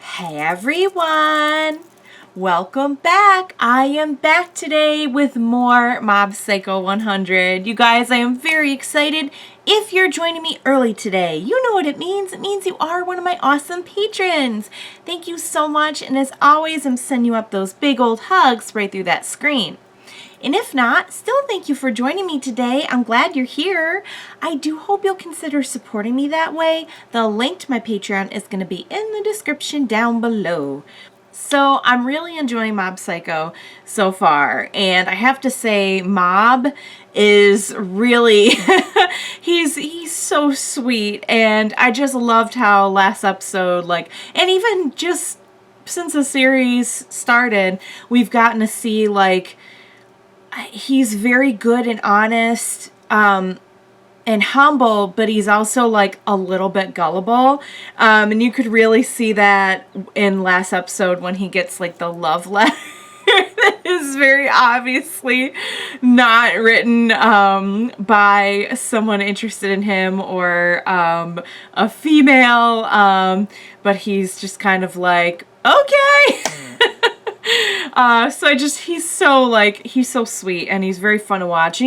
Hey everyone! Welcome back! I am back today with more Mob Psycho 100. You guys, I am very excited. If you're joining me early today, you know what it means. It means you are one of my awesome patrons. Thank you so much, and as always, I'm sending you up those big old hugs right through that screen. And if not, still thank you for joining me today. I'm glad you're here. I do hope you'll consider supporting me that way. The link to my Patreon is going to be in the description down below. So I'm really enjoying Mob Psycho so far. And I have to say, Mob is really, he's so sweet. And I just loved how last episode, and even just since the series started, we've gotten to see, he's very good and honest and humble, but he's also a little bit gullible. And you could really see that in last episode when he gets the love letter that is very obviously not written by someone interested in him or a female, but he's just kind of okay. He's so sweet and he's very fun to watch.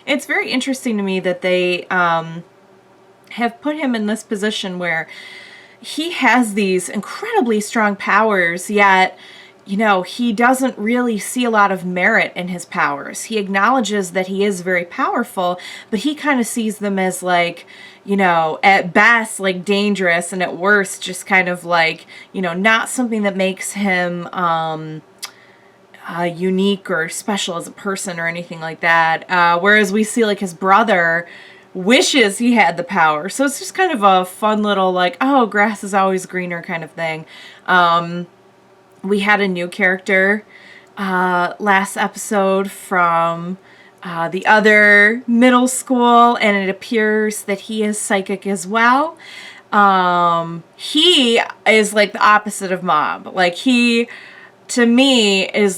It's very interesting to me that they have put him in this position where he has these incredibly strong powers, yet, he doesn't really see a lot of merit in his powers. He acknowledges that he is very powerful, but he kind of sees them as at best, dangerous, and at worst, just kind of not something that makes him unique or special as a person or anything like that. Whereas we see his brother wishes he had the power. So it's just kind of a fun little oh, grass is always greener kind of thing. We had a new character last episode from the other middle school, and it appears that he is psychic as well. He is the opposite of Mob. He, to me, is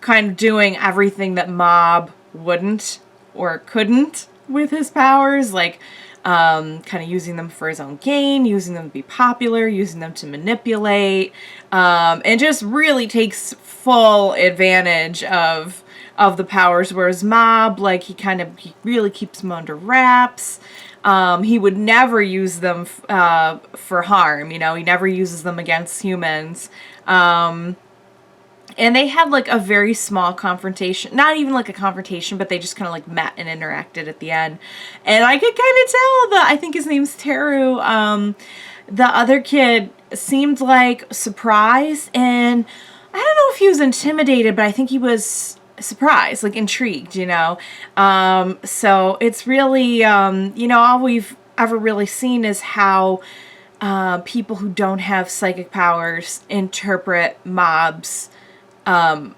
kind of doing everything that Mob wouldn't or couldn't with his powers, kind of using them for his own gain, using them to be popular, using them to manipulate, and just really takes full advantage of the powers, whereas Mob, he really keeps them under wraps. He would never use them for harm, he never uses them against humans. And they had a very small confrontation, not even a confrontation, but they just kind of met and interacted at the end. And I could kind of tell that, I think his name's Teru, the other kid seemed surprised, and I don't know if he was intimidated, but I think he was surprised, intrigued, So it's really, all we've ever really seen is how people who don't have psychic powers interpret Mob's power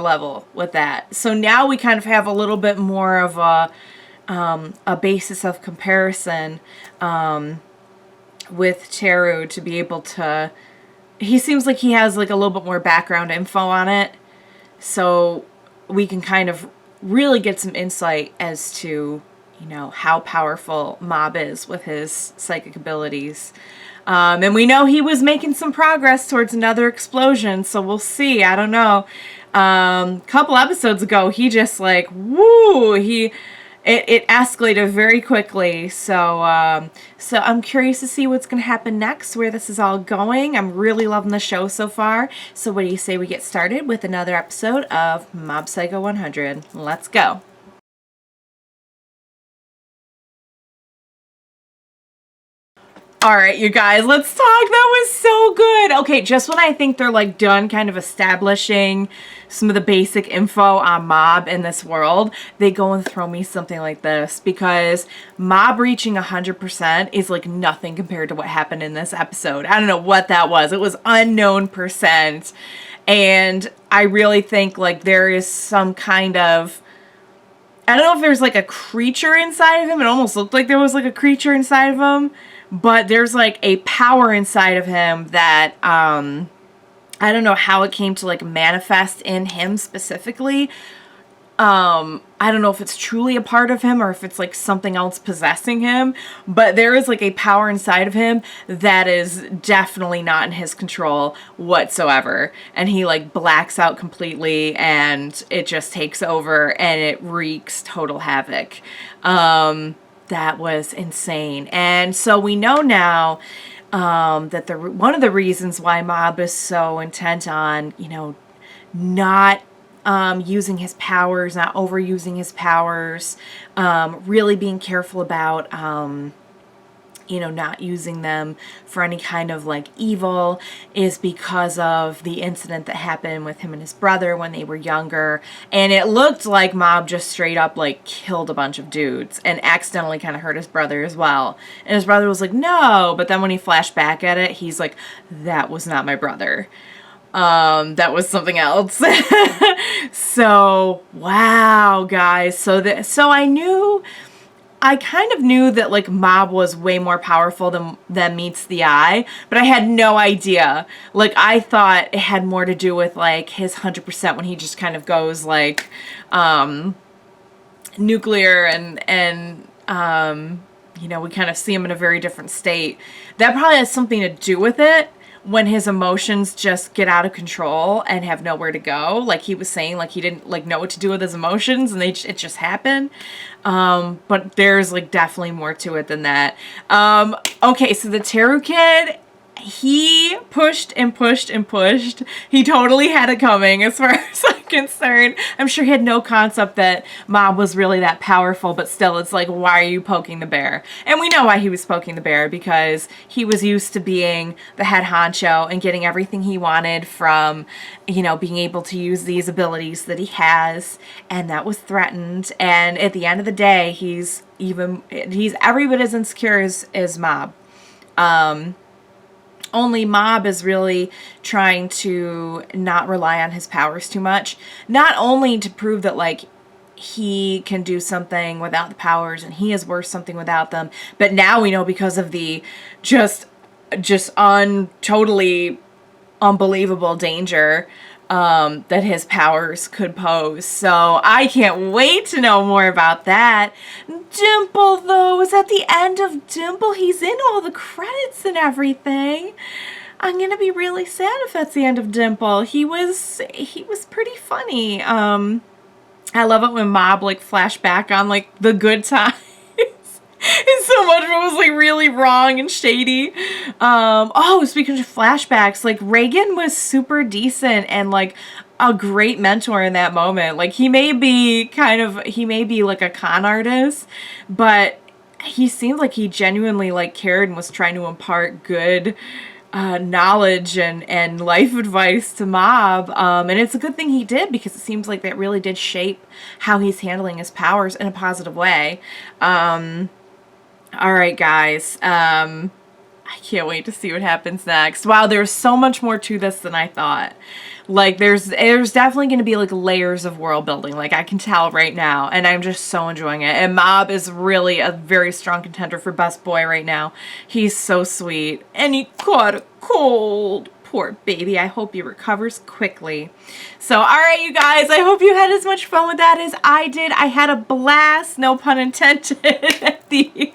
level with that. So now we kind of have a little bit more of a basis of comparison with Teru to be able to, he seems like he has a little bit more background info on it, so we can kind of really get some insight as to how powerful Mob is with his psychic abilities. And we know he was making some progress towards another explosion, so we'll see. I don't know. Couple episodes ago, he just woo! It escalated very quickly. So I'm curious to see what's going to happen next, where this is all going. I'm really loving the show so far. So what do you say we get started with another episode of Mob Psycho 100? Let's go. All right, you guys, let's talk. That was so good. Okay, just when I think they're done kind of establishing some of the basic info on Mob in this world, they go and throw me something like this, because Mob reaching 100% is nothing compared to what happened in this episode. I don't know what that was. It was unknown percent. And I really think there is some kind of, I don't know if there's a creature inside of him. It almost looked like there was a creature inside of him. But there's a power inside of him that I don't know how it came to manifest in him specifically. I don't know if it's truly a part of him or if it's like something else possessing him, but there is like a power inside of him that is definitely not in his control whatsoever. And he like blacks out completely and it just takes over and it wreaks total havoc. That was insane. And so we know now that one of the reasons why Mob is so intent on, you know, not using his powers, not overusing his powers, really being careful about, you know, not using them for any kind of like evil, is because of the incident that happened with him and his brother when they were younger. And it looked like Mob just straight up like killed a bunch of dudes and accidentally kind of hurt his brother as well. And his brother was like, no, but then when he flashed back at it, he's like, that was not my brother. That was something else. So, wow, guys. So I kind of knew that like Mob was way more powerful than meets the eye, but I had no idea. Like, I thought it had more to do with like his 100% when he just kind of goes like, nuclear and you know, we kind of see him in a very different state. That probably has something to do with it. When his emotions just get out of control and have nowhere to go, like he was saying, like he didn't like know what to do with his emotions and it just happened. But there's like definitely more to it than that. Okay, so the Teru kid, he pushed and pushed and pushed. He totally had it coming as far as I'm concerned. I'm sure he had no concept that Mob was really that powerful, but still it's like, why are you poking the bear? And we know why he was poking the bear, because he was used to being the head honcho and getting everything he wanted from, you know, being able to use these abilities that he has, and that was threatened. And at the end of the day, he's every bit as insecure as Mob. Only Mob is really trying to not rely on his powers too much. Not only to prove that, like, he can do something without the powers and he is worth something without them, but now we know because of the totally unbelievable danger that his powers could pose. So I can't wait to know more about that. Dimple, though, is at the end of Dimple. He's in all the credits and everything. I'm gonna be really sad if that's the end of Dimple. He was pretty funny. I love it when Mob like flash back on like the good times. And so much of it was like really wrong and shady. Oh, speaking of flashbacks, like Reigan was super decent and like a great mentor in that moment. Like he may be like a con artist, but he seemed like he genuinely like cared and was trying to impart good knowledge and life advice to Mob. And it's a good thing he did, because it seems like that really did shape how he's handling his powers in a positive way. All right, guys. I can't wait to see what happens next. Wow, there's so much more to this than I thought. Like, there's definitely going to be, like, layers of world building. Like, I can tell right now. And I'm just so enjoying it. And Mob is really a very strong contender for best boy right now. He's so sweet. And he caught a cold. Poor baby. I hope he recovers quickly. So, all right, you guys. I hope you had as much fun with that as I did. I had a blast. No pun intended. At the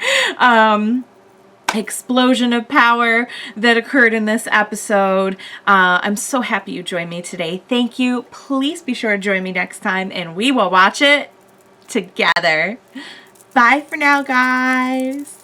explosion of power that occurred in this episode. I'm so happy you joined me today. Thank you. Please be sure to join me next time, and we will watch it together. Bye for now, guys.